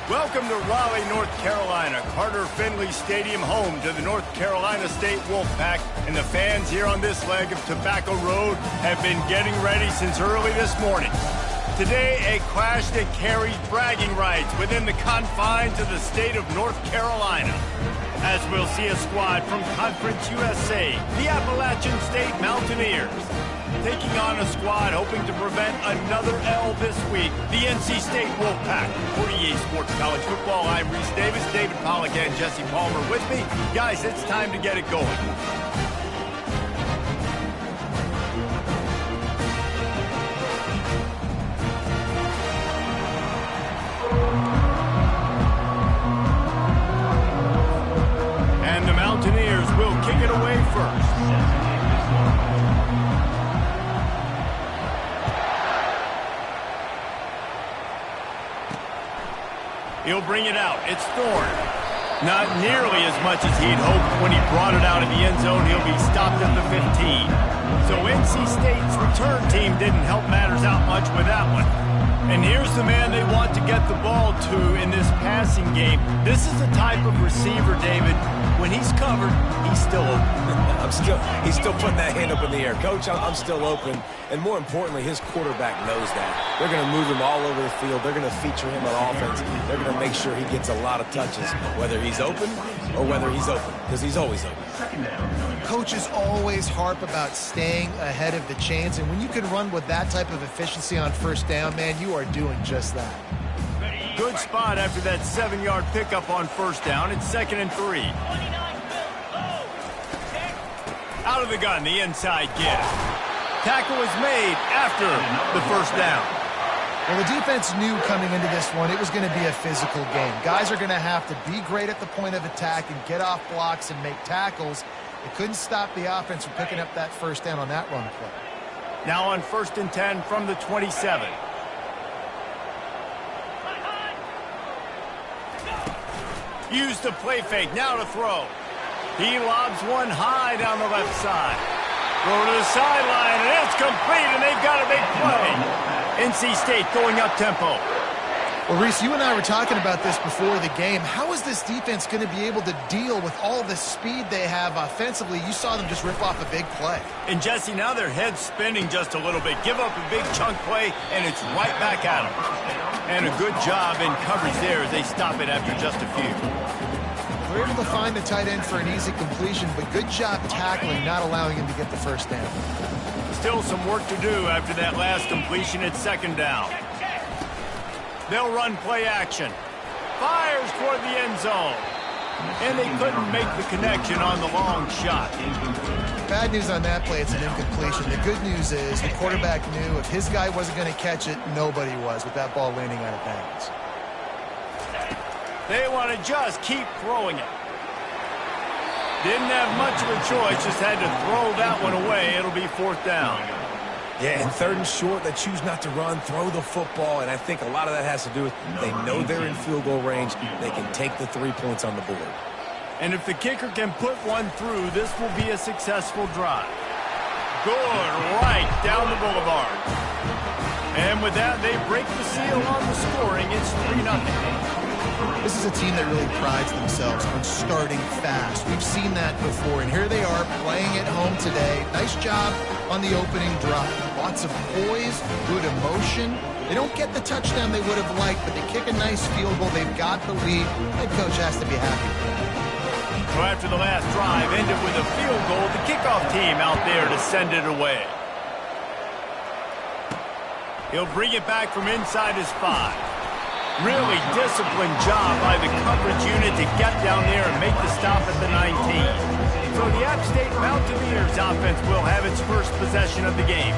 Welcome to Raleigh, North Carolina, Carter Finley Stadium, home to the North Carolina State Wolfpack, and the fans here on this leg of Tobacco Road have been getting ready since early this morning. Today, a clash that carries bragging rights within the confines of the state of North Carolina, as we'll see a squad from Conference USA, the Appalachian State Mountaineers, taking on a squad hoping to prevent another L this week, the NC State Wolfpack. For EA Sports College Football, I'm Reese Davis, David Pollack, and Jesse Palmer with me. Guys, it's time to get it going. And the Mountaineers will kick it away first. He'll bring it out. It's Thorne. Not nearly as much as he'd hoped when he brought it out of the end zone. He'll be stopped at the 15. So NC State's return team didn't help matters out much with that one. And here's the man they want to get the ball to in this passing game. This is the type of receiver, David, when he's covered, he's still open. He's still putting that hand up in the air. Coach, I'm still open. And more importantly, his quarterback knows that. They're going to move him all over the field. They're going to feature him on offense. They're going to make sure he gets a lot of touches, whether he's open or whether he's open, because he's always open. Coaches always harp about staying ahead of the chains, and when you can run with that type of efficiency on first down, man, you are doing just that. Good spot after that 7-yard pickup on first down. It's 2nd and 3. Out of the gun, the inside give. Tackle is made after the first down. Well, the defense knew coming into this one it was going to be a physical game. Guys are going to have to be great at the point of attack and get off blocks and make tackles. It couldn't stop the offense from picking up that first down on that run play. Now on 1st and 10 from the 27. Use the play fake, now to throw. He lobs one high down the left side. Throw to the sideline, and it's complete, and they've got a big play. NC State going up tempo. Well, Reese, you and I were talking about this before the game. How is this defense going to be able to deal with all the speed they have offensively? You saw them just rip off a big play. And, Jesse, now their head's spinning just a little bit. Give up a big chunk play, and it's right back at them. And a good job in coverage there as they stop it after just a few. We're able to find the tight end for an easy completion, but good job tackling, not allowing him to get the first down. Still some work to do after that last completion. It's 2nd down. They'll run play action. Fires toward the end zone. And they couldn't make the connection on the long shot. Bad news on that play, it's an incompletion. The good news is the quarterback knew if his guy wasn't going to catch it, nobody was with that ball landing out of bounds. They want to just keep throwing it. Didn't have much of a choice, just had to throw that one away. It'll be 4th down. Yeah, and 3rd and short, they choose not to run, throw the football, and I think a lot of that has to do with they know they're in field goal range. They can take the 3 points on the board. And if the kicker can put one through, this will be a successful drive. Good, right down the boulevard. And with that, they break the seal on the scoring. It's 3-0. This is a team that really prides themselves on starting fast. We've seen that before, and here they are playing at home today. Nice job on the opening drive. Lots of poise, good emotion. They don't get the touchdown they would have liked, but they kick a nice field goal. They've got the lead. Head coach has to be happy with that. So after the last drive ended with a field goal, the kickoff team out there to send it away. He'll bring it back from inside his 5. Really disciplined job by the coverage unit to get down there and make the stop at the 19. So the App State Mountaineers offense will have its first possession of the game.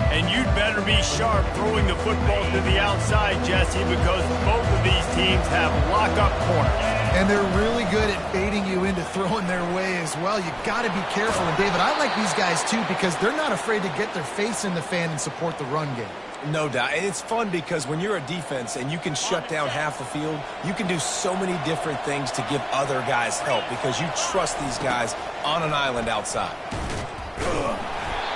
And you'd better be sharp throwing the football to the outside, Jesse, because both of these teams have lock-up corners. And they're really good at baiting you into throwing their way as well. You got to be careful. And, David, I like these guys, too, because they're not afraid to get their face in the fan and support the run game. No doubt. And it's fun because when you're a defense and you can shut down half the field, you can do so many different things to give other guys help because you trust these guys on an island outside.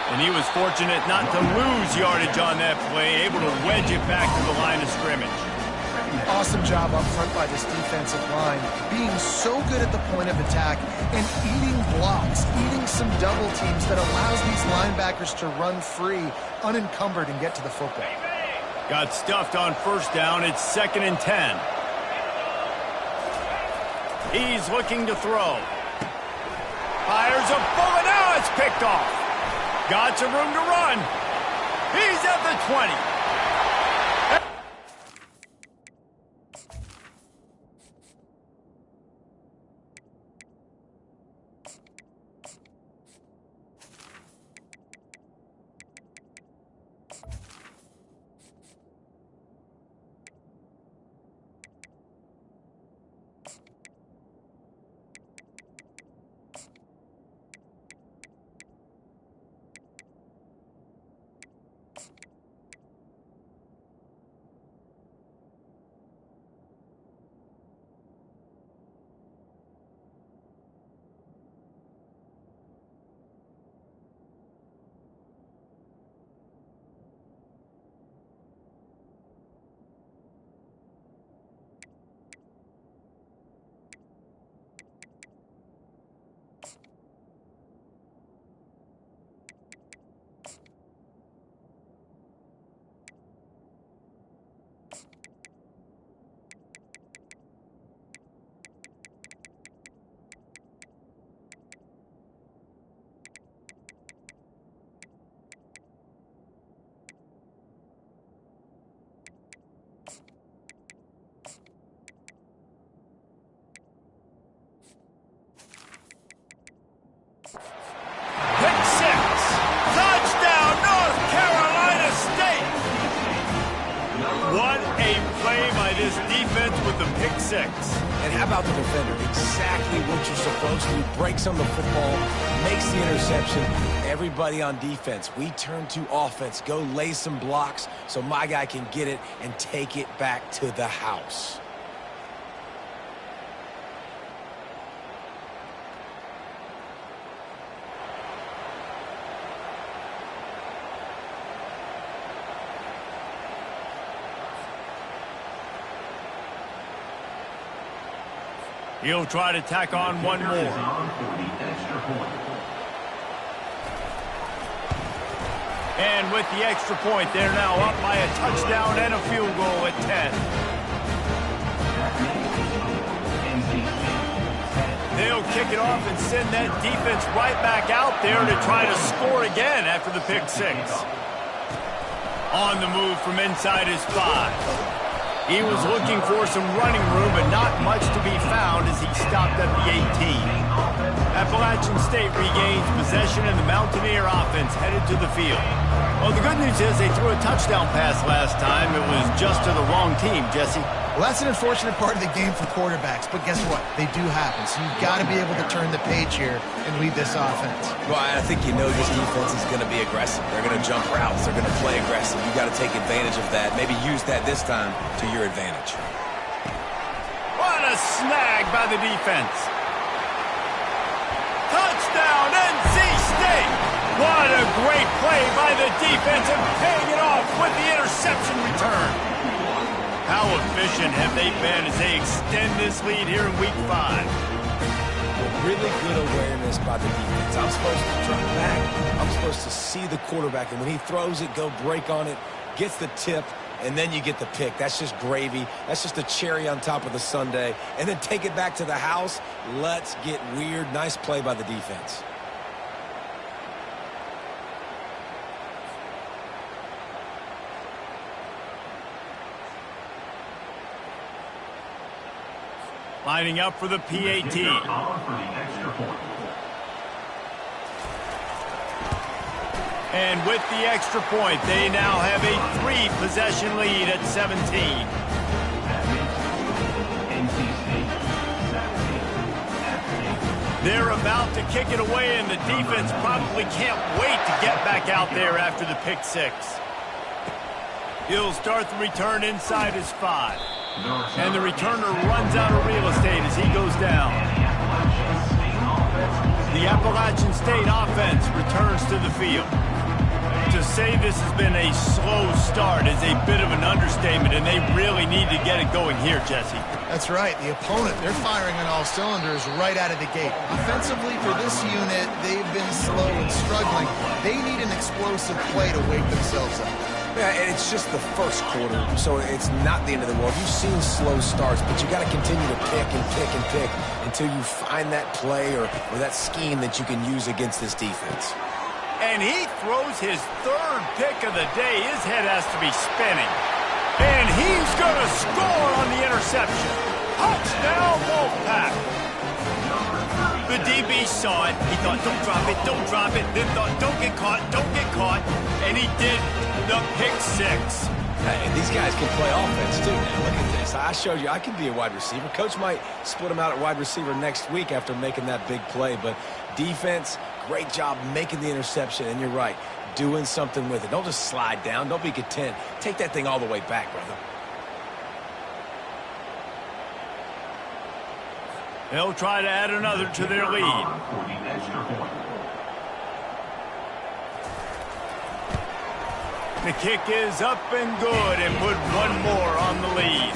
And he was fortunate not to lose yardage on that play, able to wedge it back to the line of scrimmage. Awesome job up front by this defensive line, being so good at the point of attack and eating blocks, eating some double teams that allows these linebackers to run free, unencumbered, and get to the football. Got stuffed on first down. It's 2nd and 10. He's looking to throw. Fires a bullet. Now it's picked off. Got some room to run. He's at the 20. Pick 6. Touchdown, North Carolina State. What a play by this defense with the pick 6. And how about the defender? Exactly what you're supposed to. Breaks on the football, makes the interception. Everybody on defense, we turn to offense. Go lay some blocks so my guy can get it and take it back to the house. He'll try to tack on one more. And with the extra point, they're now up by a touchdown and a field goal at 10. They'll kick it off and send that defense right back out there to try to score again after the pick 6. On the move from inside his 5. He was looking for some running room, but not much to be found as he stopped at the 18. Appalachian State regains possession, and the Mountaineer offense headed to the field. Well, the good news is they threw a touchdown pass last time. It was just to the wrong team, Jesse. Well, that's an unfortunate part of the game for quarterbacks, but guess what? They do happen, so you've got to be able to turn the page here and lead this offense. Well, I think you know this defense is going to be aggressive. They're going to jump routes. They're going to play aggressive. You've got to take advantage of that. Maybe use that this time to your advantage. What a snag by the defense. Touchdown, NC State. What a great play by the defense and paying it off with the interception return. How efficient have they been as they extend this lead here in Week 5? Really good awareness by the defense. I'm supposed to drop back. I'm supposed to see the quarterback, and when he throws it, go break on it, gets the tip, and then you get the pick. That's just gravy. That's just a cherry on top of the sundae. And then take it back to the house. Let's get weird. Nice play by the defense. Lining up for the PAT. And with the extra point, they now have a 3-possession lead at 17. They're about to kick it away, and the defense probably can't wait to get back out there after the pick 6. He'll start the return inside his 5. And the returner runs out of real estate as he goes down. The Appalachian State offense returns to the field. To say this has been a slow start is a bit of an understatement, and they really need to get it going here, Jesse. That's right. The opponent, they're firing on all cylinders right out of the gate. Offensively, for this unit, they've been slow and struggling. They need an explosive play to wake themselves up. Yeah, and it's just the first quarter, so it's not the end of the world. You've seen slow starts, but you got to continue to pick and pick and pick until you find that play or that scheme that you can use against this defense. And he throws his third pick of the day. His head has to be spinning. And he's going to score on the interception. Touchdown, Wolfpack. The DB saw it. He thought, don't drop it, don't drop it. Then thought, don't get caught, don't get caught. And he did the pick six. Hey, these guys can play offense, too, now. Look at this. I showed you I can be a wide receiver. Coach might split him out at wide receiver next week after making that big play. But defense, great job making the interception. And you're right, doing something with it. Don't just slide down. Don't be content. Take that thing all the way back, brother. They'll try to add another to their lead. The kick is up and good and put one more on the lead.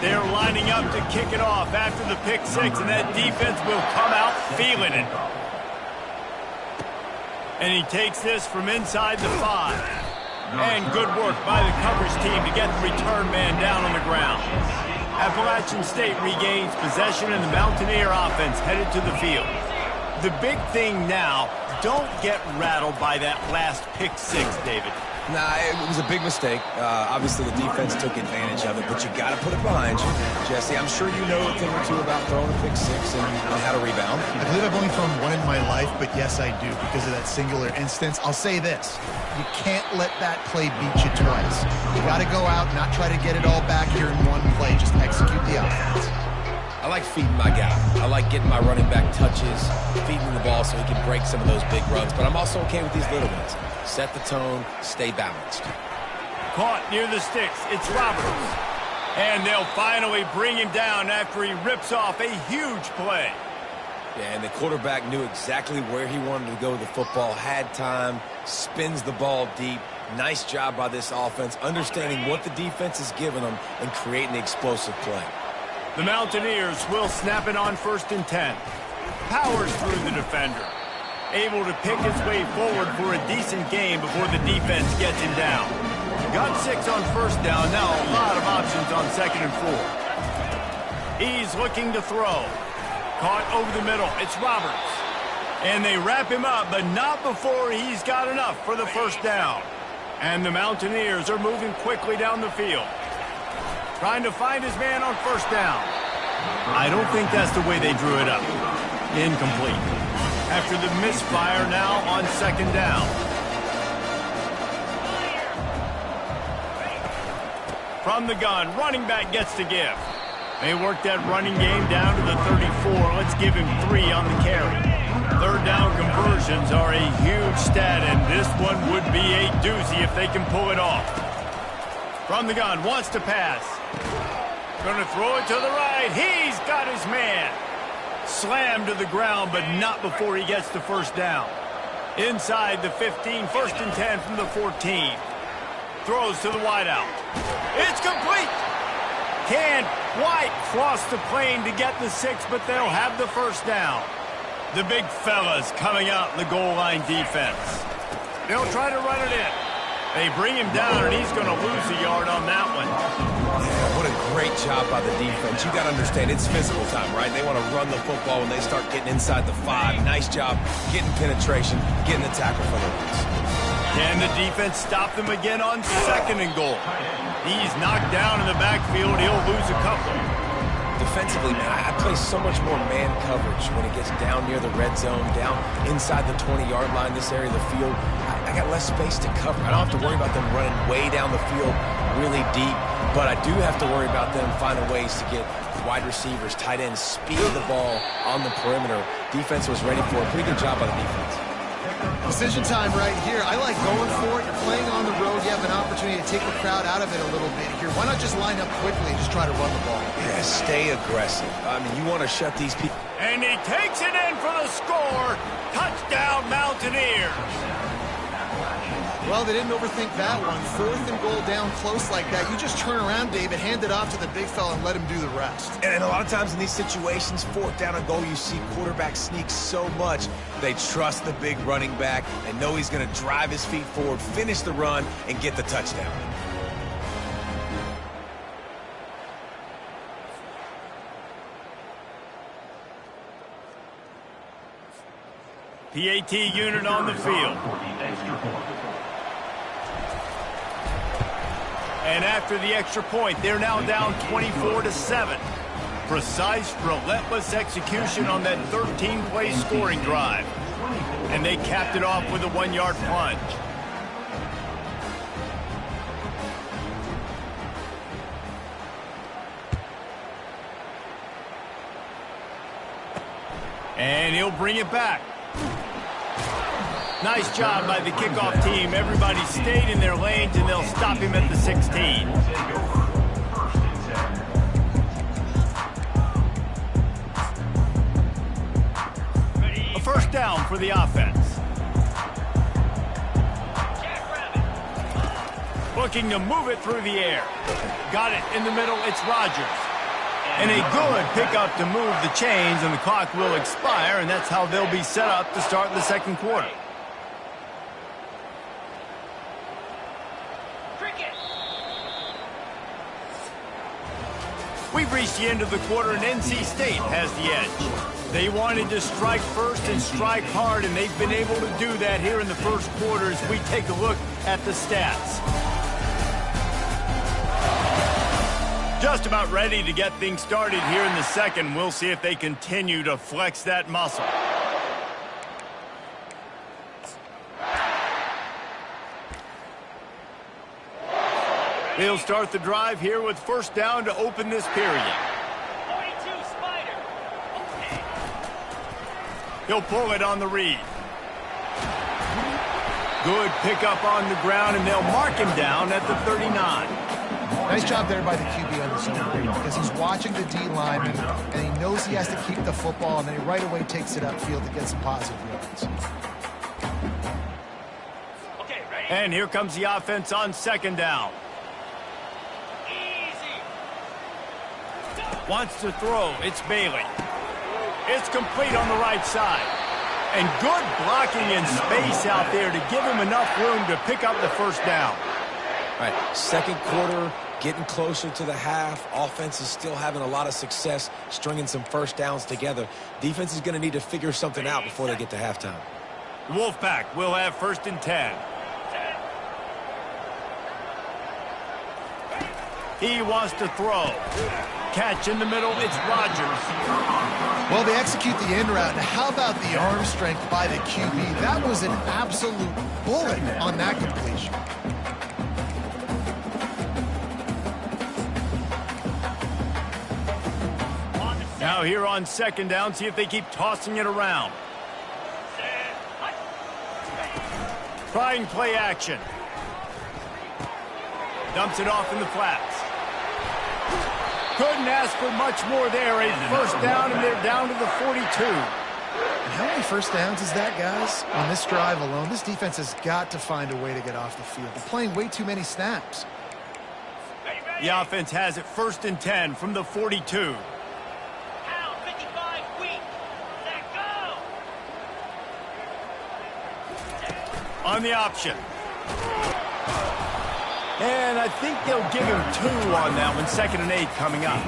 They're lining up to kick it off after the pick six, and that defense will come out feeling it. And he takes this from inside the 5. And good work by the coverage team to get the return man down on the ground. Appalachian State regains possession, and the Mountaineer offense headed to the field. The big thing now, don't get rattled by that last pick six, David. Nah, it was a big mistake. Obviously, the defense took advantage of it, but you got to put it behind you. Jesse, I'm sure you know a thing or two about throwing a pick six and how to rebound. I believe I've only thrown one in my life, but yes, I do because of that singular instance. I'll say this. You can't let that play beat you twice. You got to go out, not try to get it all back here in one play. Just execute the offense. I like feeding my guy. I like getting my running back touches, feeding the ball so he can break some of those big runs, but I'm also okay with these little ones. Set the tone, stay balanced. Caught near the sticks. It's Roberts. And they'll finally bring him down after he rips off a huge play. Yeah, and the quarterback knew exactly where he wanted to go with the football, had time, spins the ball deep. Nice job by this offense, understanding what the defense is giving them and creating the explosive play. The Mountaineers will snap it on 1st and 10. Powers through the defender. Able to pick his way forward for a decent game before the defense gets him down. Got 6 on 1st down. Now a lot of options on 2nd and 4. He's looking to throw. Caught over the middle. It's Roberts. And they wrap him up, but not before he's got enough for the 1st down. And the Mountaineers are moving quickly down the field. Trying to find his man on 1st down. I don't think that's the way they drew it up. Incomplete. After the misfire now on 2nd down. From the gun, running back gets to give. They work that running game down to the 34. Let's give him 3 on the carry. 3rd down conversions are a huge stat, and this one would be a doozy if they can pull it off. From the gun, wants to pass. Going to throw it to the right. He's got his man. Slammed to the ground, but not before he gets to 1st down. Inside the 15, 1st and 10 from the 14. Throws to the wideout. It's complete. Can't quite cross the plane to get the 6, but they'll have the 1st down. The big fellas coming out in the goal line defense. They'll try to run it in. They bring him down, and he's going to lose a yard on that one. Yeah, what a great job by the defense. You got to understand, it's physical time, right? They want to run the football when they start getting inside the 5. Nice job getting penetration, getting the tackle for the wins. Can the defense stop them again on 2nd and goal? He's knocked down in the backfield. He'll lose a couple. Defensively, man, I play so much more man coverage when it gets down near the red zone, down inside the 20-yard line, this area of the field. I got less space to cover. I don't have to worry about them running way down the field really deep, but I do have to worry about them finding ways to get wide receivers, tight ends, speed the ball on the perimeter. Defense was ready for a pretty good job by the defense. Decision time right here. I like going for it. You're playing on the road. You have an opportunity to take the crowd out of it a little bit here. Why not just line up quickly and just try to run the ball? Yeah, stay aggressive. I mean, you want to shut these people. And he takes it in for the score. Touchdown, Mountaineers. Well, they didn't overthink that one. 4th and goal down close like that. You just turn around, David, hand it off to the big fella and let him do the rest. And a lot of times in these situations, 4th down and goal, you see quarterbacks sneak so much. They trust the big running back and know he's going to drive his feet forward, finish the run, and get the touchdown. PAT unit on the field. And after the extra point, they're now down 24-7. Precise, relentless execution on that 13-play scoring drive. And they capped it off with a 1-yard plunge. And he'll bring it back. Nice job by the kickoff team. Everybody stayed in their lanes, and they'll stop him at the 16. A first down for the offense. Looking to move it through the air. Got it in the middle. It's Rodgers. And a good pickup to move the chains, and the clock will expire, and that's how they'll be set up to start the second quarter. We've reached the end of the quarter, and NC State has the edge. They wanted to strike first and strike hard, and they've been able to do that here in the first quarter as we take a look at the stats. Just about ready to get things started here in the second. We'll see if they continue to flex that muscle. They'll start the drive here with first down to open this period. 42 Spider. Okay. He'll pull it on the read. Good pickup on the ground, and they'll mark him down at the 39. Nice job there by the QB on the zone read, because he's watching the D-line, and he knows he has to keep the football, and then he right away takes it upfield to get some positive yards. Okay, ready? And here comes the offense on second down. Easy. Wants to throw. It's Bailey. It's complete on the right side. And good blocking in space out there to give him enough room to pick up the first down. All right, second quarter, getting closer to the half. Offense is still having a lot of success stringing some first downs together. Defense is going to need to figure something out before they get to halftime. Wolfpack will have first and 10. He wants to throw. Catch in the middle, it's Rodgers. Well, they execute the in route. Now, how about the arm strength by the QB? That was an absolute bullet on that completion. Now here on second down, see if they keep tossing it around. Trying play action. Dumps it off in the flats. Couldn't ask for much more there. A first down, and they're down to the 42. And how many first downs is that, guys? On this drive alone, this defense has got to find a way to get off the field. They're playing way too many snaps. The offense has it first and 10 from the 42. Pound 55 weak. Let go. On the option. And I think they'll give him 2 on that one. 2nd and 8 coming up.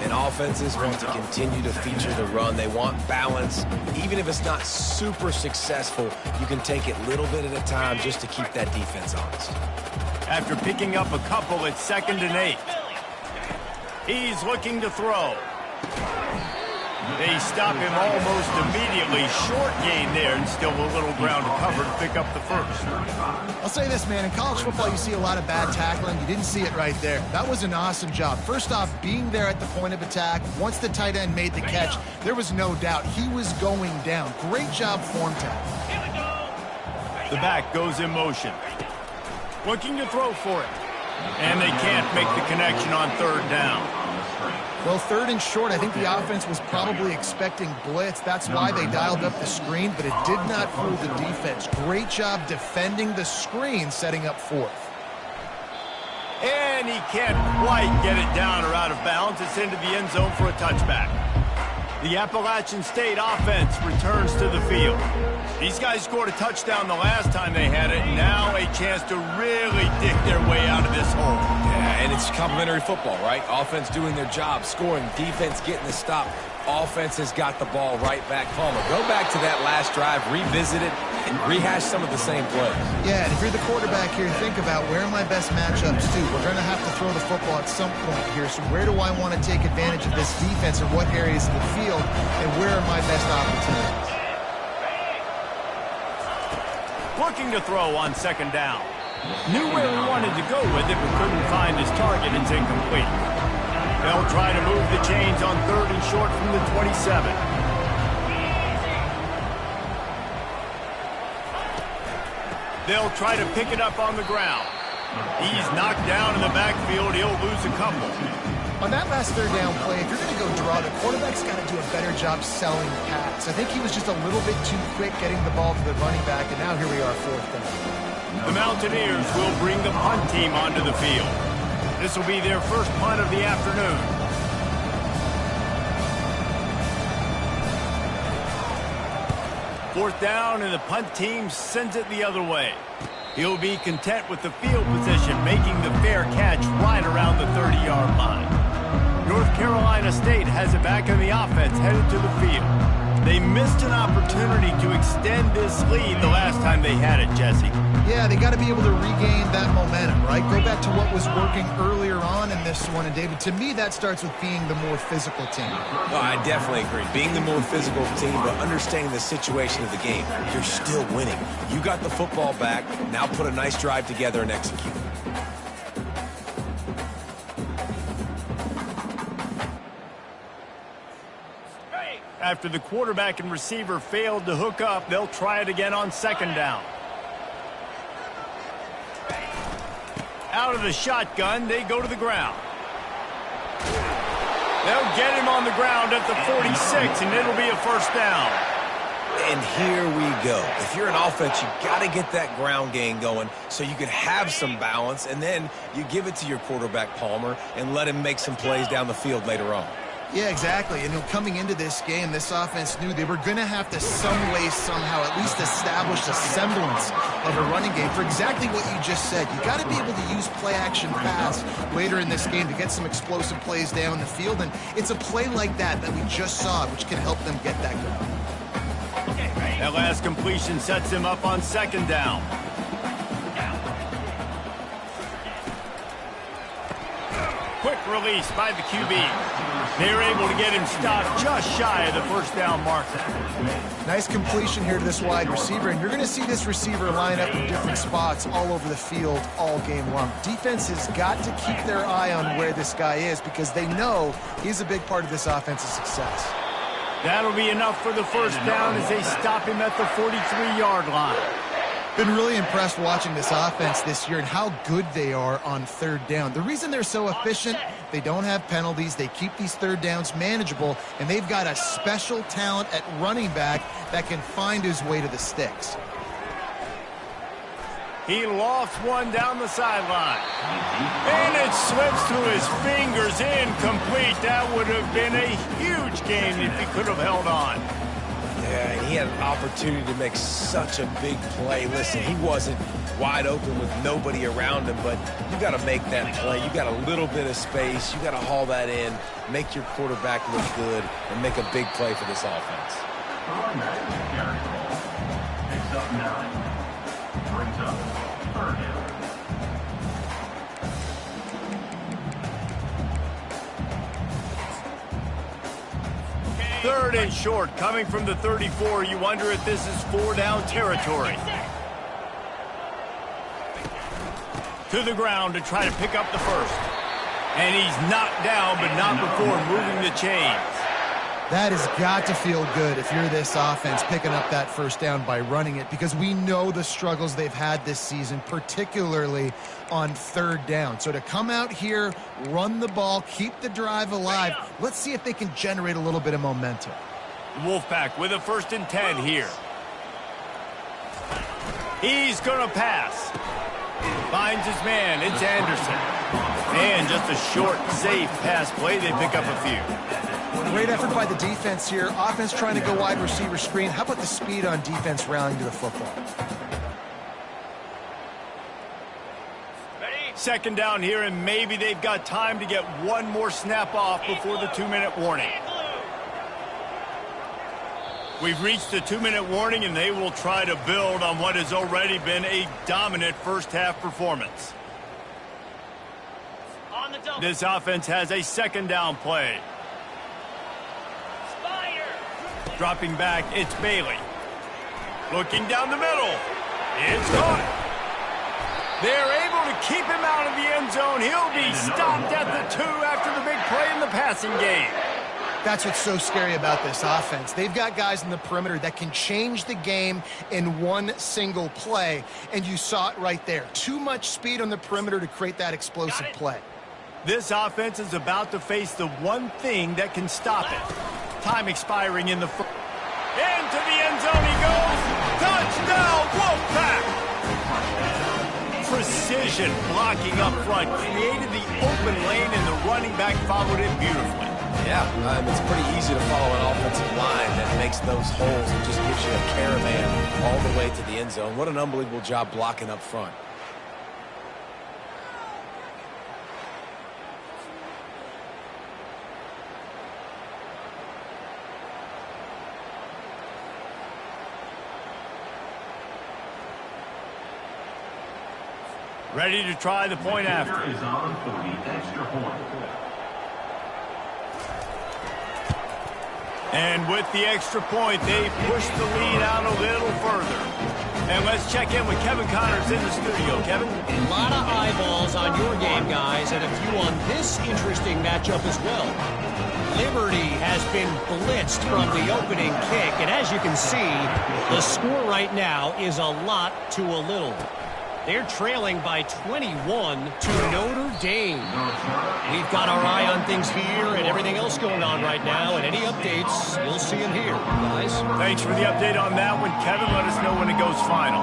And offenses want to continue to feature the run. They want balance. Even if it's not super successful, you can take it little bit at a time just to keep that defense honest. After picking up a couple, it's 2nd and 8. He's looking to throw. They stop him almost immediately. Short gain there, and still a little ground to cover to pick up the first. I'll say this, man. In college football, you see a lot of bad tackling. You didn't see it right there. That was an awesome job. First off, being there at the point of attack. Once the tight end made the catch, there was no doubt he was going down. Great job form tackle. Here we go. The back goes in motion. Looking to throw for it. And they can't make the connection on third down. Well, third and short, I think the offense was probably expecting blitz. That's why they dialed up the screen, but it did not fool the defense. Great job defending the screen, setting up fourth. And he can't quite get it down or out of bounds. It's into the end zone for a touchback. The Appalachian State offense returns to the field. These guys scored a touchdown the last time they had it. Now a chance to really dig their way out of this hole. Yeah, and it's complimentary football, right? Offense doing their job, scoring, defense getting the stop. Offense has got the ball right back. Palmer, go back to that last drive, revisit it, and rehash some of the same plays. Yeah, and if you're the quarterback here, think about where are my best matchups too. We're going to have to throw the football at some point here, so where do I want to take advantage of this defense and what areas of the field, and where are my best opportunities? Looking to throw on second down. Knew where he wanted to go with it, but couldn't find his target. It's incomplete. They'll try to move the chains on third and short from the 27. They'll try to pick it up on the ground. He's knocked down in the backfield. He'll lose a couple. On that last third down play, if you're going to go draw, the quarterback's got to do a better job selling the pass. I think he was just a little bit too quick getting the ball to the running back, and now here we are, fourth down. The Mountaineers will bring the punt team onto the field. This will be their first punt of the afternoon. Fourth down, and the punt team sends it the other way. He'll be content with the field position, making the fair catch right around the 30-yard line. North Carolina State has it back in the offense, headed to the field. They missed an opportunity to extend this lead the last time they had it, Jesse. Yeah, they got to be able to regain that momentum, right? Go back to what was working earlier on in this one. And, David, to me, that starts with being the more physical team. Oh, I definitely agree. Being the more physical team, but understanding the situation of the game. You're still winning. You got the football back. Now put a nice drive together and execute. After the quarterback and receiver failed to hook up, they'll try it again on second down. Out of the shotgun, they go to the ground. They'll get him on the ground at the 46, and it'll be a first down. And here we go. If you're an offense, you got to get that ground game going so you can have some balance, and then you give it to your quarterback, Palmer, and let him make some plays down the field later on. Yeah, exactly. And coming into this game, this offense knew they were going to have to some way, somehow, at least establish a semblance of a running game for exactly what you just said. You got to be able to use play-action pass later in this game to get some explosive plays down the field. And it's a play like that we just saw, which can help them get that going. That last completion sets him up on second down. Quick release by the QB. They're able to get him stopped just shy of the first down marker. Nice completion here to this wide receiver, and you're going to see this receiver line up in different spots all over the field all game long. Defense has got to keep their eye on where this guy is because they know he's a big part of this offense's success. That'll be enough for the first down as they stop him at the 43-yard line. Been really impressed watching this offense this year and how good they are on third down. The reason they're so efficient, they don't have penalties, they keep these third downs manageable, and they've got a special talent at running back that can find his way to the sticks. He lofts one down the sideline. And it slips through his fingers, incomplete. That would have been a huge game if he could have held on. Yeah, and he had an opportunity to make such a big play. Listen, he wasn't wide open with nobody around him, but you got to make that play. You got a little bit of space. You got to haul that in, make your quarterback look good, and make a big play for this offense. Picks up 9. Brings up third down. Third and short, coming from the 34. You wonder if this is four-down territory. To the ground to try to pick up the first. And he's knocked down, but not before moving the chains. That has got to feel good if you're this offense picking up that first down by running it, because we know the struggles they've had this season, particularly on third down. So to come out here, run the ball, keep the drive alive, let's see if they can generate a little bit of momentum. Wolfpack with a 1st and 10 here. He's going to pass. Finds his man. It's Anderson. And just a short, safe pass play. They pick up a few. Great effort by the defense here. Offense trying to go wide receiver screen. How about the speed on defense rallying to the football? Ready? 2nd down here, and maybe they've got time to get one more snap off before the 2-minute warning. We've reached the 2-minute warning, and they will try to build on what has already been a dominant first-half performance. On the double. This offense has a 2nd down play. Spider. Dropping back, it's Bailey. Looking down the middle. It's caught. They're able to keep him out of the end zone. He'll be stopped at the 2 after the big play in the passing game. That's what's so scary about this offense. They've got guys in the perimeter that can change the game in one single play, and you saw it right there. Too much speed on the perimeter to create that explosive play. This offense is about to face the one thing that can stop it. Time expiring in the first. Into the end zone he goes. Touchdown, Wolfpack! Precision blocking up front created the open lane, and the running back followed it beautifully. Yeah, it's pretty easy to follow an offensive line that makes those holes and just gives you a caravan all the way to the end zone. What an unbelievable job blocking up front. Ready to try the point after. Is on for the extra point. And with the extra point, they push the lead out a little further. And let's check in with Kevin Connors in the studio. Kevin? A lot of eyeballs on your game, guys, and a few on this interesting matchup as well. Liberty has been blitzed from the opening kick, and as you can see, the score right now is a lot to a little. They're trailing by 21 to Notre Dame. We've got our eye on things here and everything else going on right now, and any updates, you'll see them here, guys. Thanks for the update on that one, Kevin. Let us know when it goes final.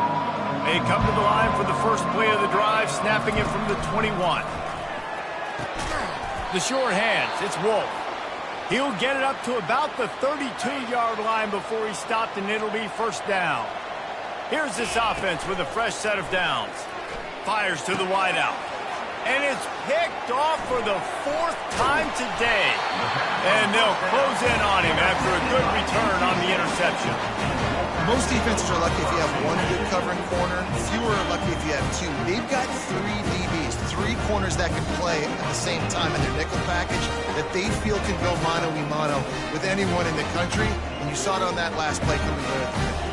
They come to the line for the first play of the drive, snapping it from the 21. The short hands, it's Wolf. He'll get it up to about the 32-yard line before he's stopped, and it'll be 1st down. Here's this offense with a fresh set of downs. Fires to the wideout. And it's picked off for the 4th time today. And they'll close in on him after a good return on the interception. Most defenses are lucky if you have one good covering corner. Fewer are lucky if you have 2. They've got 3 DBs, 3 corners that can play at the same time in their nickel package that they feel can go mano-a-mano with anyone in the country. And you saw it on that last play coming through.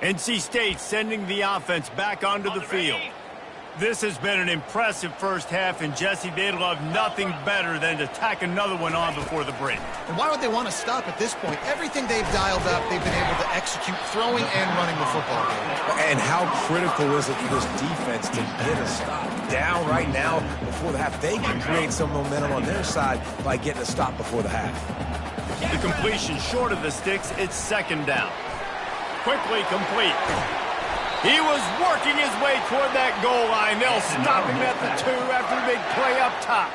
NC State sending the offense back onto the field. This has been an impressive first half, and Jesse, they'd love nothing better than to tack another one on before the break. And why would they want to stop at this point? Everything they've dialed up, they've been able to execute throwing and running the football game. And how critical is it for this defense to get a stop down right now before the half? They can create some momentum on their side by getting a stop before the half. The completion short of the sticks, it's 2nd down. Quickly complete. He was working his way toward that goal line. They'll stop him at the 2 after the big play up top.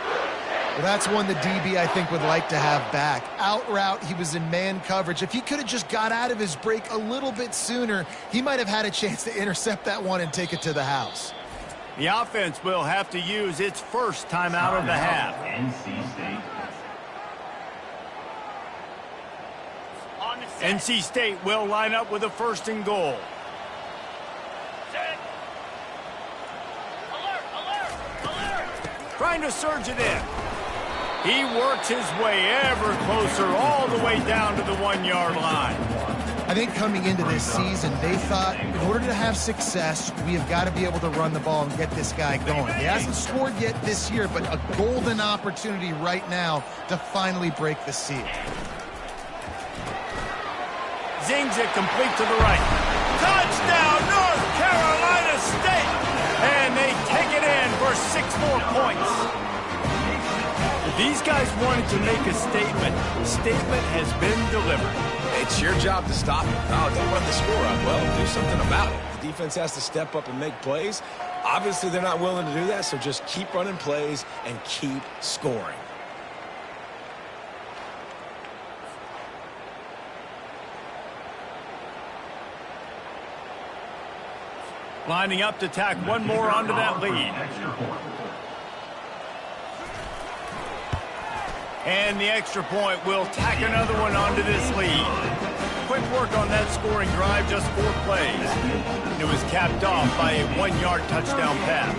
Well, that's one the DB, I think, would like to have back. Out route, he was in man coverage. If he could have just got out of his break a little bit sooner, he might have had a chance to intercept that one and take it to the house. The offense will have to use its first timeout of the half. NC State. NC State will line up with a 1st and goal. Set. Alert, alert, alert. Trying to surge it in. He works his way ever closer all the way down to the 1-yard line. think coming into this season, they thought in order to have success, we have got to be able to run the ball and get this guy going. He hasn't scored yet this year, but a golden opportunity right now to finally break the seal. Zings it complete to the right. Touchdown, North Carolina State! And they take it in for 6 more points. These guys wanted to make a statement. The statement has been delivered. It's your job to stop it. Oh, don't run the score up. Well, do something about it. The defense has to step up and make plays. Obviously, they're not willing to do that, so just keep running plays and keep scoring. Lining up to tack one more onto that lead. And the extra point will tack another one onto this lead. Quick work on that scoring drive, just 4 plays. It was capped off by a 1-yard touchdown pass.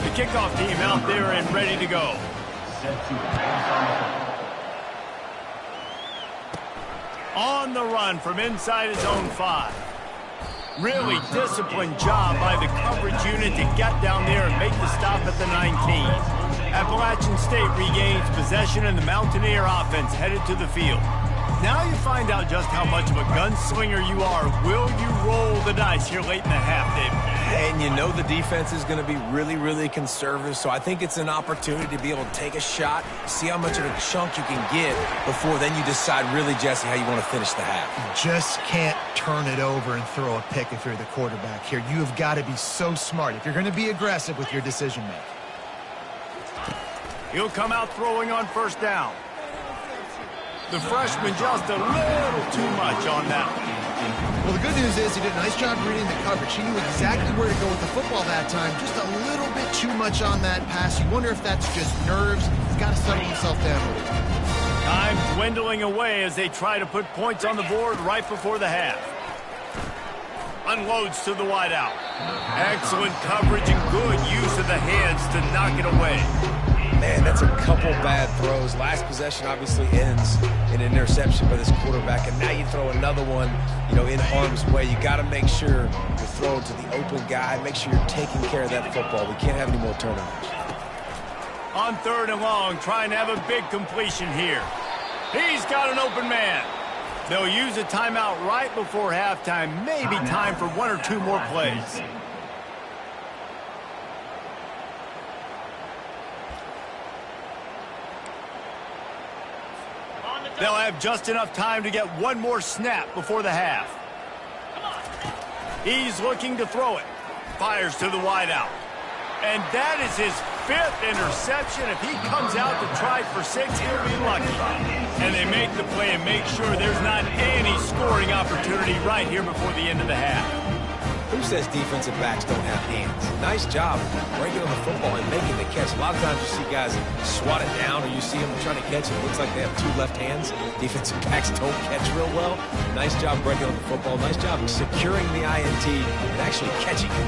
The kickoff team out there and ready to go. On the run from inside his own 5. Really disciplined job by the coverage unit to get down there and make the stop at the 19. Appalachian State regains possession and the Mountaineer offense headed to the field. Now you find out just how much of a gunslinger you are. Will you roll the dice here late in the half, David? And you know the defense is going to be really, really conservative, so I think it's an opportunity to be able to take a shot, see how much of a chunk you can get before then you decide really, Jesse, how you want to finish the half. You just can't turn it over and throw a pick if you're the quarterback here. You have got to be so smart if you're going to be aggressive with your decision-making. He'll come out throwing on first down. The freshman just a little too much on that one. Well, the good news is he did a nice job reading the coverage. He knew exactly where to go with the football that time. Just a little bit too much on that pass. You wonder if that's just nerves. He's got to settle himself down a little. Time dwindling away as they try to put points on the board right before the half. Unloads to the wideout. Excellent coverage and good use of the hands to knock it away. Man, that's a couple bad throws. Last possession obviously ends in an interception by this quarterback, and now you throw another one, in harm's way. You got to make sure you're throwing to the open guy. Make sure you're taking care of that football. We can't have any more turnovers. On 3rd and long, trying to have a big completion here. He's got an open man. They'll use a timeout right before halftime. Maybe time for 1 or 2 more plays. They'll have just enough time to get 1 more snap before the half. He's looking to throw it. Fires to the wideout. And that is his 5th interception. If he comes out to try for 6, he'll be lucky. And they make the play and make sure there's not any scoring opportunity right here before the end of the half. Who says defensive backs don't have hands? Nice job breaking on the football and making the catch. A lot of times you see guys swat it down or you see them trying to catch it. It looks like they have 2 left hands. Defensive backs don't catch real well. Nice job breaking on the football. Nice job securing the INT and actually catching it.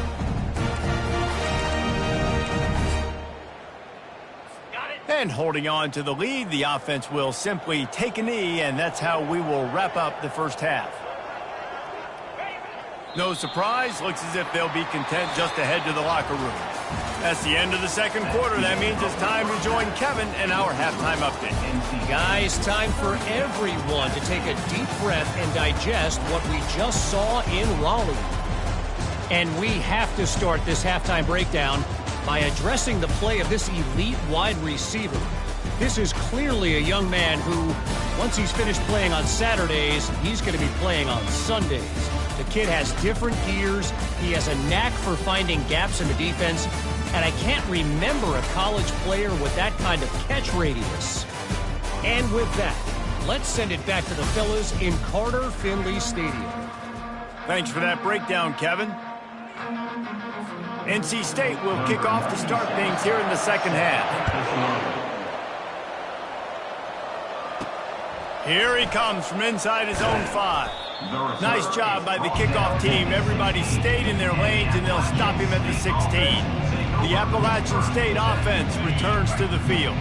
And holding on to the lead, the offense will simply take a knee, and that's how we will wrap up the first half. No surprise, looks as if they'll be content just to head to the locker room. That's the end of the second quarter. That means it's time to join Kevin in our halftime update. Guys, time for everyone to take a deep breath and digest what we just saw in Raleigh. And we have to start this halftime breakdown by addressing the play of this elite wide receiver. This is clearly a young man who, once he's finished playing on Saturdays, he's going to be playing on Sundays. The kid has different gears. He has a knack for finding gaps in the defense. And I can't remember a college player with that kind of catch radius. And with that, let's send it back to the fellas in Carter Finley Stadium. Thanks for that breakdown, Kevin. NC State will kick off to start things here in the second half. Here he comes from inside his own 5. Nice job by the kickoff team. Everybody stayed in their lanes, and they'll stop him at the 16. The Appalachian State offense returns to the field.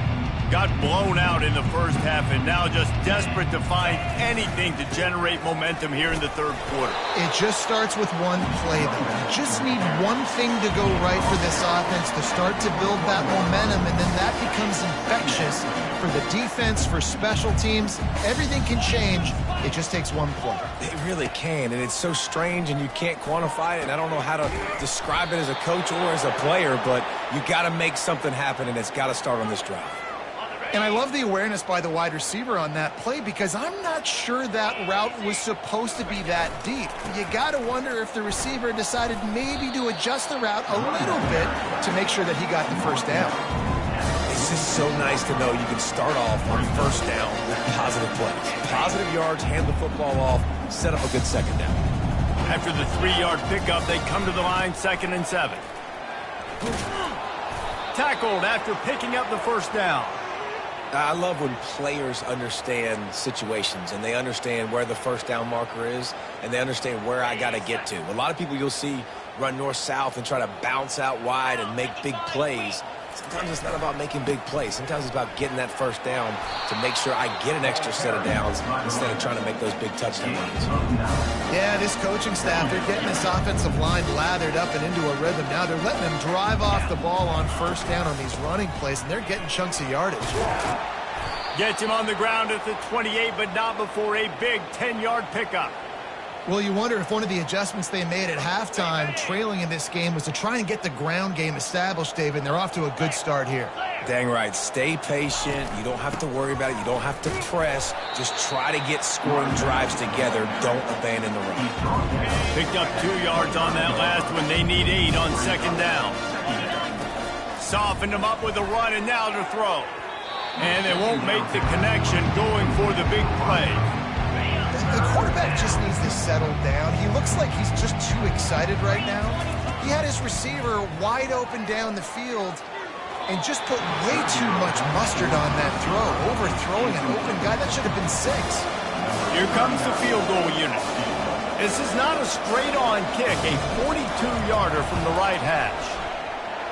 got blown out in the first half and now just desperate to find anything to generate momentum here in the third quarter. It just starts with one play, though. You just need one thing to go right for this offense to start to build that momentum, and then that becomes infectious for the defense, for special teams. Everything can change. It just takes one play. It really can, and it's so strange, and you can't quantify it, and I don't know how to describe it as a coach or as a player, but you got to make something happen, and it's got to start on this drive. And I love the awareness by the wide receiver on that play because I'm not sure that route was supposed to be that deep. You got to wonder if the receiver decided maybe to adjust the route a little bit to make sure that he got the first down. It's just so nice to know you can start off on first down with positive plays. Positive yards, hand the football off, set up a good second down. After the 3-yard pickup, they come to the line 2nd and 7. Tackled after picking up the first down. I love when players understand situations and they understand where the first down marker is and they understand where I got to get to. A lot of people you'll see run north-south and try to bounce out wide and make big plays. Sometimes it's not about making big plays. Sometimes it's about getting that first down to make sure I get an extra set of downs instead of trying to make those big touchdown runs. Yeah, this coaching staff, they're getting this offensive line lathered up and into a rhythm. Now they're letting them drive off the ball on first down on these running plays, and they're getting chunks of yardage. Gets him on the ground at the 28, but not before a big 10-yard pickup. Well, you wonder if one of the adjustments they made at halftime, trailing in this game, was to try and get the ground game established, David, and they're off to a good start here. Dang right. Stay patient. You don't have to worry about it. You don't have to press. Just try to get scoring drives together. Don't abandon the run. Picked up 2 yards on that last one. They need 8 on second down. Softened them up with a run, and now to throw. And they won't make the connection going for the big play. The quarterback just needs to settle down. He looks like he's just too excited right now. He had his receiver wide open down the field and just put way too much mustard on that throw, overthrowing an open guy. That should have been 6. Here comes the field goal unit. This is not a straight-on kick, a 42-yarder from the right hash.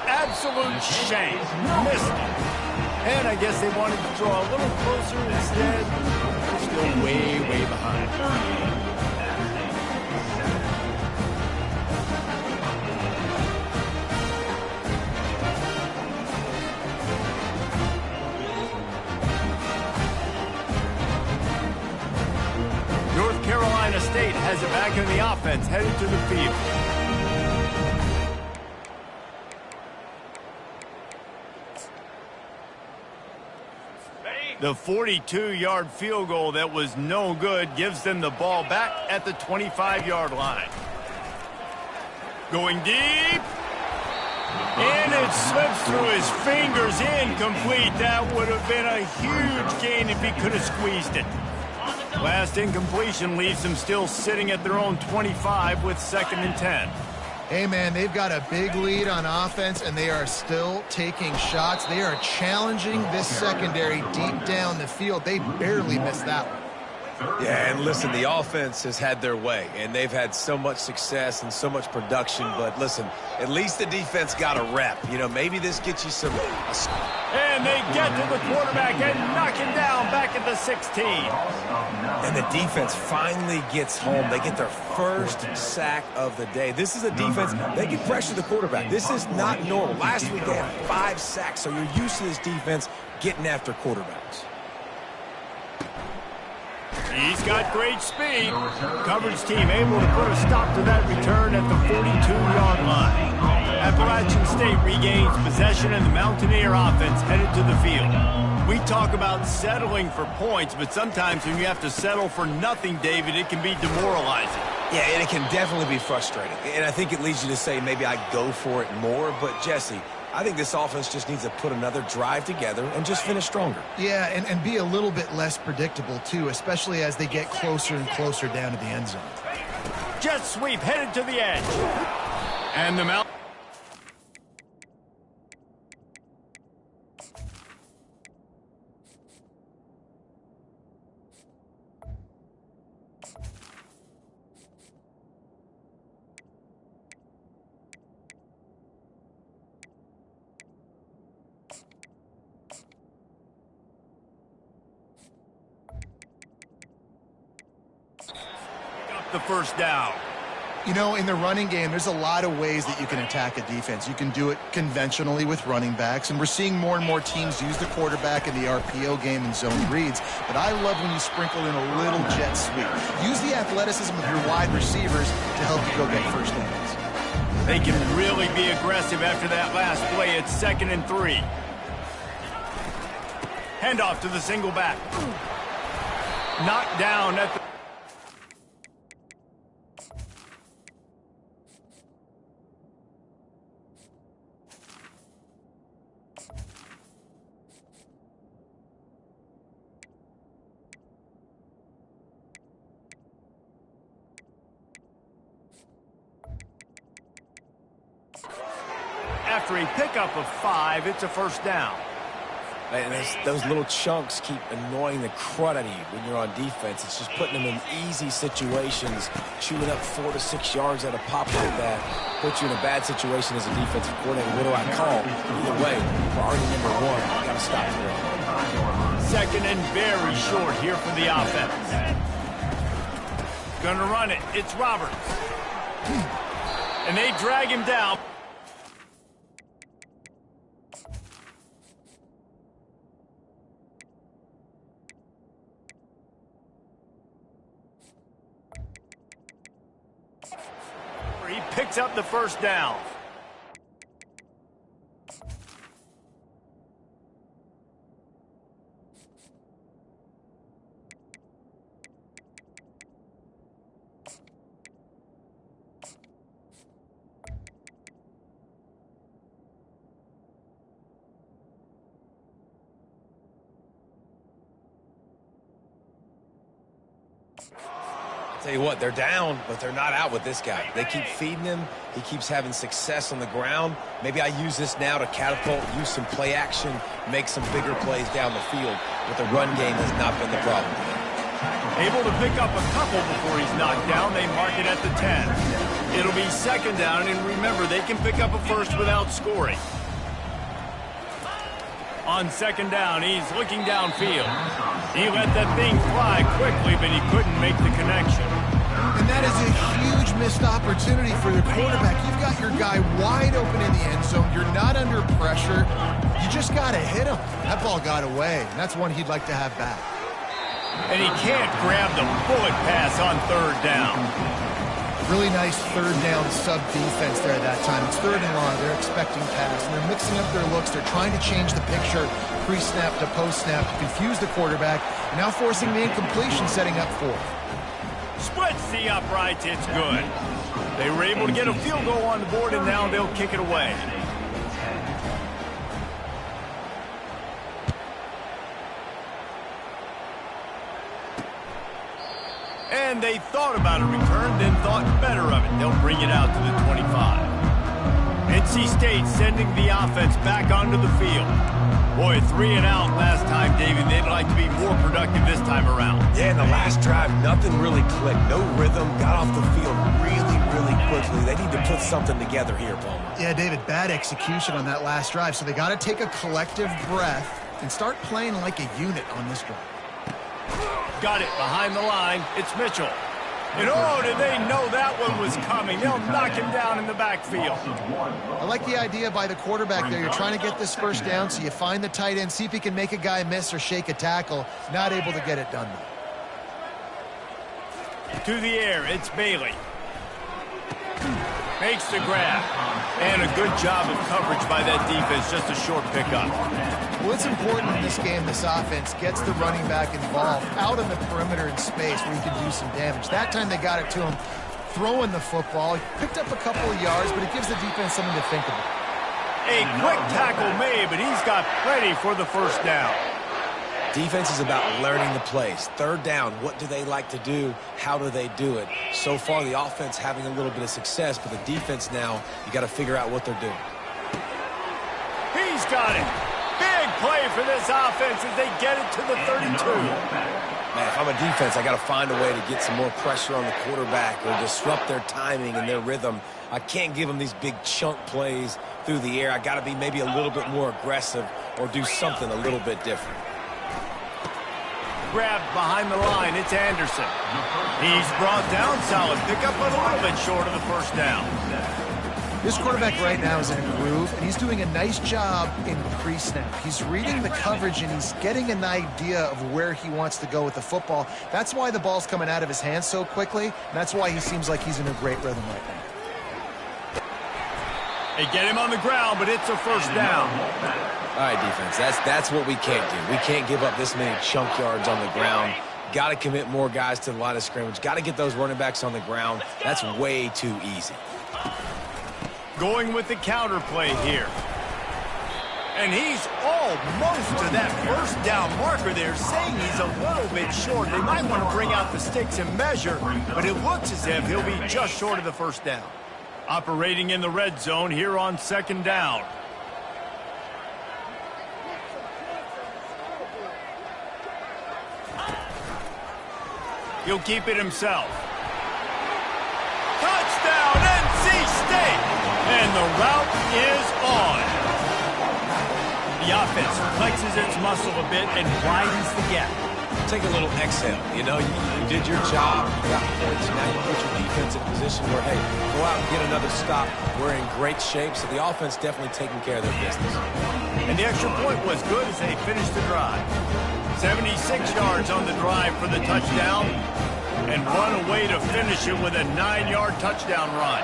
Absolute shame. Missed it. And I guess they wanted to draw a little closer instead. They're still way, way behind. North Carolina State has it back in the offense, headed to the field. The 42-yard field goal that was no good gives them the ball back at the 25-yard line. Going deep. And it slips through his fingers, incomplete. That would have been a huge gain if he could have squeezed it. Last incompletion leaves them still sitting at their own 25 with 2nd and 10. Hey, man, they've got a big lead on offense, and they are still taking shots. They are challenging this secondary deep down the field. They barely missed that one. Yeah, and listen, the offense has had their way, and they've had so much success and so much production. But listen, at least the defense got a rep. You know, maybe this gets you some... And they get to the quarterback and knock him down back at the 16. And the defense finally gets home. They get their first sack of the day. This is a defense, they can pressure the quarterback. This is not normal. Last week they had 5 sacks, so you're used to this defense getting after quarterbacks. He's got great speed. Coverage team able to put a stop to that return at the 42-yard line. Appalachian State regains possession and the Mountaineer offense headed to the field. We talk about settling for points, but sometimes when you have to settle for nothing, David, it can be demoralizing. Yeah, and it can definitely be frustrating. And I think it leads you to say maybe I go for it more. But, Jesse, I think this offense just needs to put another drive together and just finish stronger. Yeah, and be a little bit less predictable, too, especially as they get closer and closer down to the end zone. Jet sweep headed to the edge. And the Mount. Up the first down. You know, in the running game, there's a lot of ways that you can attack a defense. You can do it conventionally with running backs, and we're seeing more and more teams use the quarterback in the RPO game and zone reads. But I love when you sprinkle in a little jet sweep. Use the athleticism of your wide receivers to help you go get first downs. They can really be aggressive after that last play. It's 2nd and 3. Handoff to the single back. Knocked down at the... After a pickup of 5, it's a first down. And those little chunks keep annoying the crud out of you when you're on defense. It's just putting them in easy situations, chewing up 4 to 6 yards at a pop like that. Puts you in a bad situation as a defensive coordinator. What do I call? Either way, priority number 1, you got to stop the run. 2nd and very short here for the offense. Gonna run it. It's Roberts. And they drag him down. He picks up the first down. Tell you what, they're down, but they're not out with this guy. They keep feeding him. He keeps having success on the ground. Maybe I use this now to catapult, use some play action, make some bigger plays down the field. But the run game has not been the problem. Able to pick up a couple before he's knocked down. They mark it at the 10. It'll be 2nd down, and remember, they can pick up a first without scoring. On 2nd down, he's looking downfield. He let that thing fly quickly, but he couldn't make the connection. And that is a huge missed opportunity for the quarterback. You've got your guy wide open in the end zone. You're not under pressure. You just got to hit him. That ball got away, and that's one he'd like to have back. And he can't grab the bullet pass on 3rd down. Really nice 3rd down sub defense there that time. It's 3rd and long. They're expecting pass, and they're mixing up their looks. They're trying to change the picture pre-snap to post-snap to confuse the quarterback, and now forcing the incompletion, setting up 4th. Splits the uprights. It's good. They were able to get a field goal on the board, and now they'll kick it away. And they thought about a return, then thought better of it. They'll bring it out to the 25. NC State sending the offense back onto the field. Boy, 3 and out last time, David. They'd like to be more productive this time around. Yeah, in the last drive, nothing really clicked. No rhythm, got off the field really, really quickly. They need to put something together here, Palmer. Yeah, David, bad execution on that last drive, so they got to take a collective breath and start playing like a unit on this drive. Got it behind the line. It's Mitchell. And oh, did they know that one was coming? They'll knock him down in the backfield. I like the idea by the quarterback there. You're trying to get this first down, so you find the tight end, see if he can make a guy miss or shake a tackle. Not able to get it done, though. To the air, it's Bailey. Makes the grab. And a good job of coverage by that defense. Just a short pickup. Well, it's important in this game, this offense gets the running back involved out on the perimeter in space where he can do some damage. That time they got it to him throwing the football. He picked up a couple of yards, but it gives the defense something to think about. A quick tackle made, but he's got plenty for the first down. Defense is about learning the plays. 3rd down, what do they like to do? How do they do it? So far, the offense having a little bit of success, but the defense now, you got to figure out what they're doing. He's got it. Big play for this offense as they get it to the 32. Man, if I'm a defense, I got to find a way to get some more pressure on the quarterback or disrupt their timing and their rhythm. I can't give them these big chunk plays through the air. I got to be maybe a little bit more aggressive or do something a little bit different. grabbed behind the line. It's Anderson. He's brought down. Solid pickup, but a little bit short of the first down. This quarterback right now is in a groove, and he's doing a nice job in pre-snap. He's reading the coverage, and he's getting an idea of where he wants to go with the football. That's why the ball's coming out of his hands so quickly, and that's why he seems like he's in a great rhythm right now. They get him on the ground, but it's a first down. All right, defense, that's what we can't do. We can't give up this many chunk yards on the ground. Got to commit more guys to the line of scrimmage. Got to get those running backs on the ground. That's way too easy. Going with the counter play here. And he's almost to that first down marker there, saying he's a little bit short. They might want to bring out the sticks and measure, but it looks as if he'll be just short of the first down. Operating in the red zone here on second down. He'll keep it himself. Touchdown, NC State! And the route is on. The offense flexes its muscle a bit and widens the gap. Take a little exhale. You know, you did your job. You got points. Now you put your defense in a position where, hey, go out and get another stop. We're in great shape, so the offense definitely taking care of their business. And the extra point was good as they finished the drive. 76 yards on the drive for the touchdown, and one away to finish it with a 9-yard touchdown run.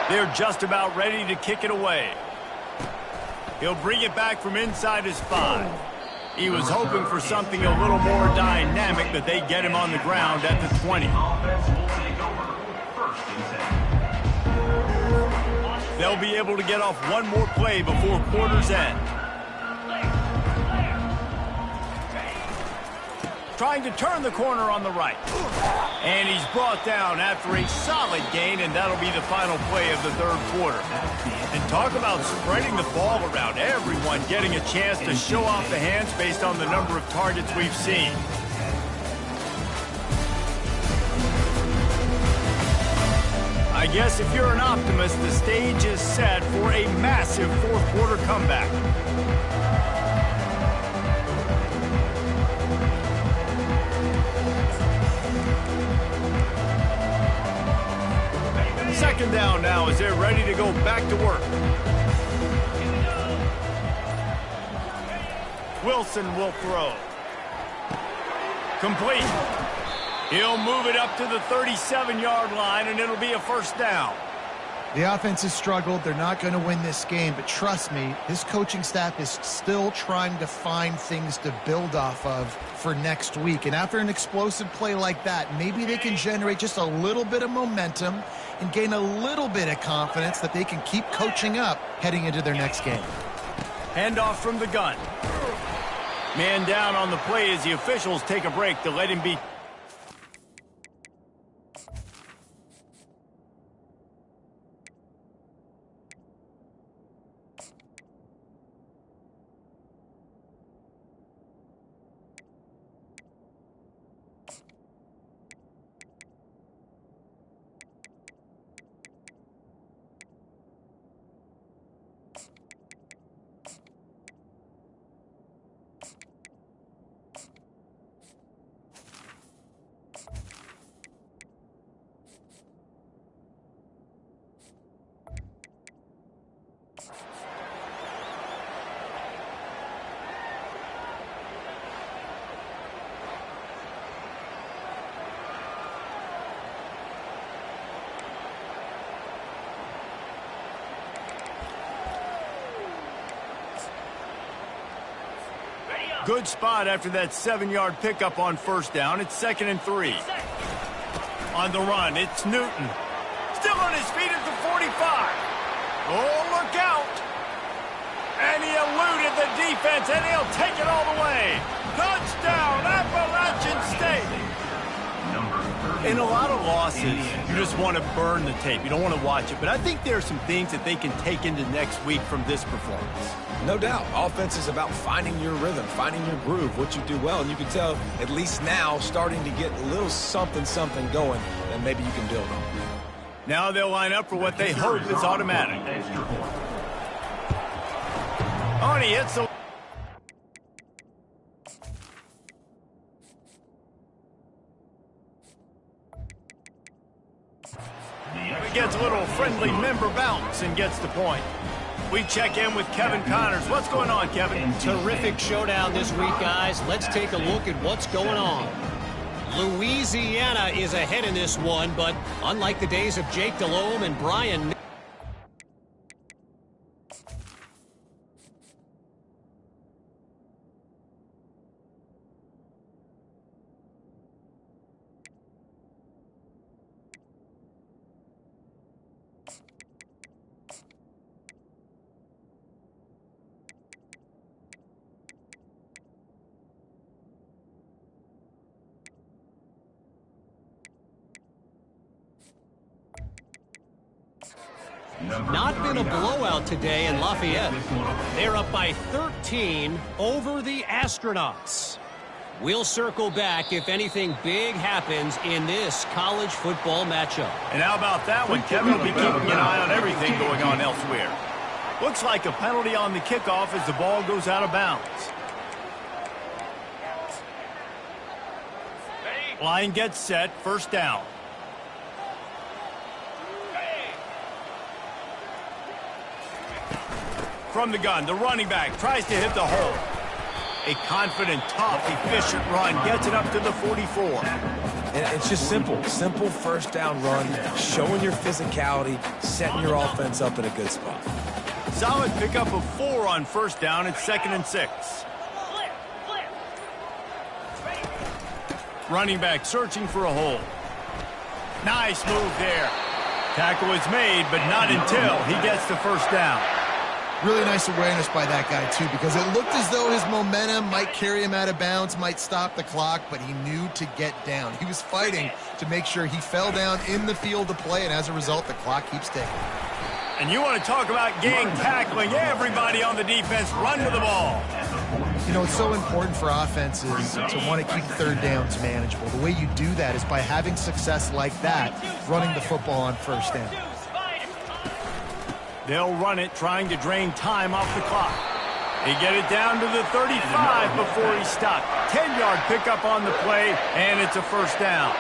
They're just about ready to kick it away. He'll bring it back from inside his 5. He was hoping for something a little more dynamic, but they get him on the ground at the 20. They'll be able to get off one more play before quarter's end. Trying to turn the corner on the right. And he's brought down after a solid gain, and that'll be the final play of the third quarter. And talk about spreading the ball around. Everyone getting a chance to show off the hands based on the number of targets we've seen. I guess if you're an optimist, the stage is set for a massive fourth quarter comeback. Second down now as they're ready to go back to work. Wilson will throw. Complete. He'll move it up to the 37-yard line, and it'll be a first down. The offense has struggled. They're not going to win this game, but trust me, this coaching staff is still trying to find things to build off of for next week. And after an explosive play like that, maybe they can generate just a little bit of momentum and gain a little bit of confidence that they can keep coaching up heading into their next game. Handoff from the gun. Man down on the play as the officials take a break to let him be. Good spot after that 7-yard pickup on first down. It's 2nd and 3. On the run, it's Newton. Still on his feet at the 45. Oh, look out. And he eluded the defense, and he'll take it all the way. Touchdown, Appalachian State. In a lot of losses, you just want to burn the tape. You don't want to watch it. But I think there are some things that they can take into next week from this performance. No doubt. Offense is about finding your rhythm, finding your groove, what you do well. And you can tell, at least now, starting to get a little something going that maybe you can build on. Now they'll line up for what they hope is automatic. Oh, and he hits the... gets a little friendly member bounce and gets the point. We check in with Kevin Connors. What's going on, Kevin? Terrific showdown this week, guys. Let's take a look at what's going on. Louisiana is ahead in this one, but unlike the days of Jake Delhomme and Brian... Not been a blowout today in Lafayette. They're up by 13 over the Astronauts. We'll circle back if anything big happens in this college football matchup. And how about that one? Kevin will be keeping an eye on everything going on elsewhere. Looks like a penalty on the kickoff as the ball goes out of bounds. Line gets set, first down. From the gun, the running back tries to hit the hole. A confident, tough, efficient run gets it up to the 44. And it's just simple first down run, showing your physicality, setting your offense up in a good spot. Solid pickup of 4 on first down. It's 2nd and 6. Running back searching for a hole. Nice move there. Tackle is made, but not until he gets the first down. Really nice awareness by that guy, too, because it looked as though his momentum might carry him out of bounds, might stop the clock, but he knew to get down. He was fighting to make sure he fell down in the field to play, and as a result, the clock keeps ticking. And you want to talk about gang tackling. Everybody on the defense run to the ball. You know, it's so important for offenses to want to keep third downs manageable. The way you do that is by having success like that, running the football on first down. They'll run it, trying to drain time off the clock. They get it down to the 35 before he's stopped. 10-yard pickup on the play, and it's a first down.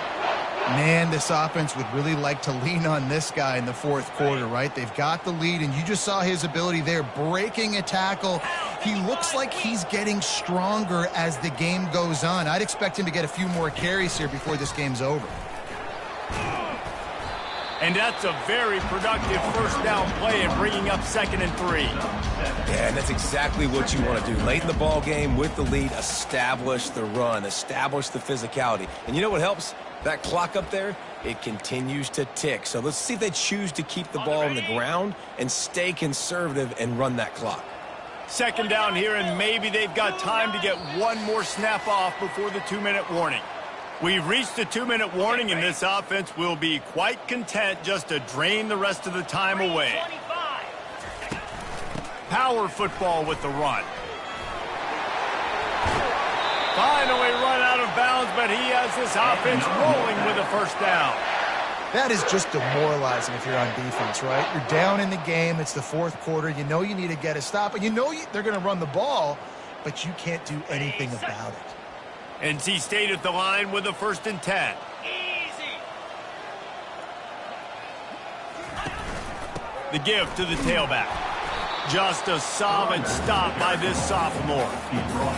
Man, this offense would really like to lean on this guy in the fourth quarter, right? They've got the lead, and you just saw his ability there, breaking a tackle. He looks like he's getting stronger as the game goes on. I'd expect him to get a few more carries here before this game's over. And that's a very productive first down play and bringing up 2nd and 3. Yeah, and that's exactly what you want to do. Late in the ball game with the lead, establish the run, establish the physicality. And you know what helps? That clock up there, it continues to tick. So let's see if they choose to keep the ball on the ground and stay conservative and run that clock. 2nd down here, and maybe they've got time to get one more snap off before the 2-minute warning. We've reached the 2-minute warning, and this offense will be quite content just to drain the rest of the time away. Power football with the run. Finally run out of bounds, but he has this offense rolling with a first down. That is just demoralizing if you're on defense, right? You're down in the game. It's the fourth quarter. You know you need to get a stop, and you know they're going to run the ball, but you can't do anything about it. NC State at the line with a 1st and 10. The give to the tailback. Just a solid stop by this sophomore.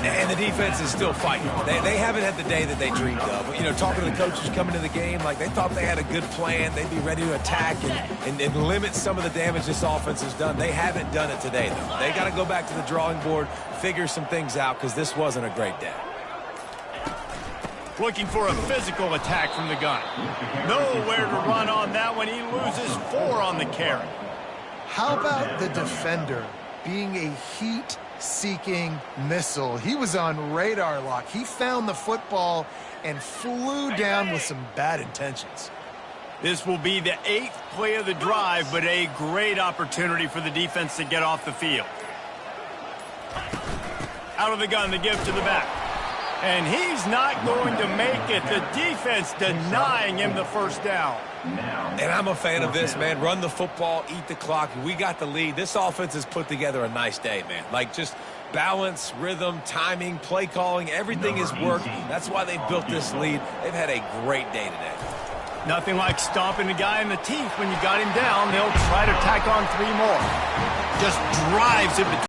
And the defense is still fighting. They haven't had the day that they dreamed of. You know, talking to the coaches coming to the game, like they thought they had a good plan. They'd be ready to attack and limit some of the damage this offense has done. They haven't done it today, though. They got to go back to the drawing board, figure some things out, because this wasn't a great day. Looking for a physical attack from the gun. Nowhere to run on that one. He loses 4 on the carry. How about the defender being a heat-seeking missile? He was on radar lock. He found the football and flew down with some bad intentions. This will be the 8th play of the drive, but a great opportunity for the defense to get off the field. Out of the gun, the give to the back. And he's not going to make it. The defense denying him the first down. And I'm a fan of this, man. Run the football, eat the clock. We got the lead. This offense has put together a nice day, man. Like just balance, rhythm, timing, play calling, everything has worked. That's why they've built this lead. They've had a great day today. Nothing like stomping the guy in the teeth when you got him down. They'll try to tack on 3 more. Just drives it between.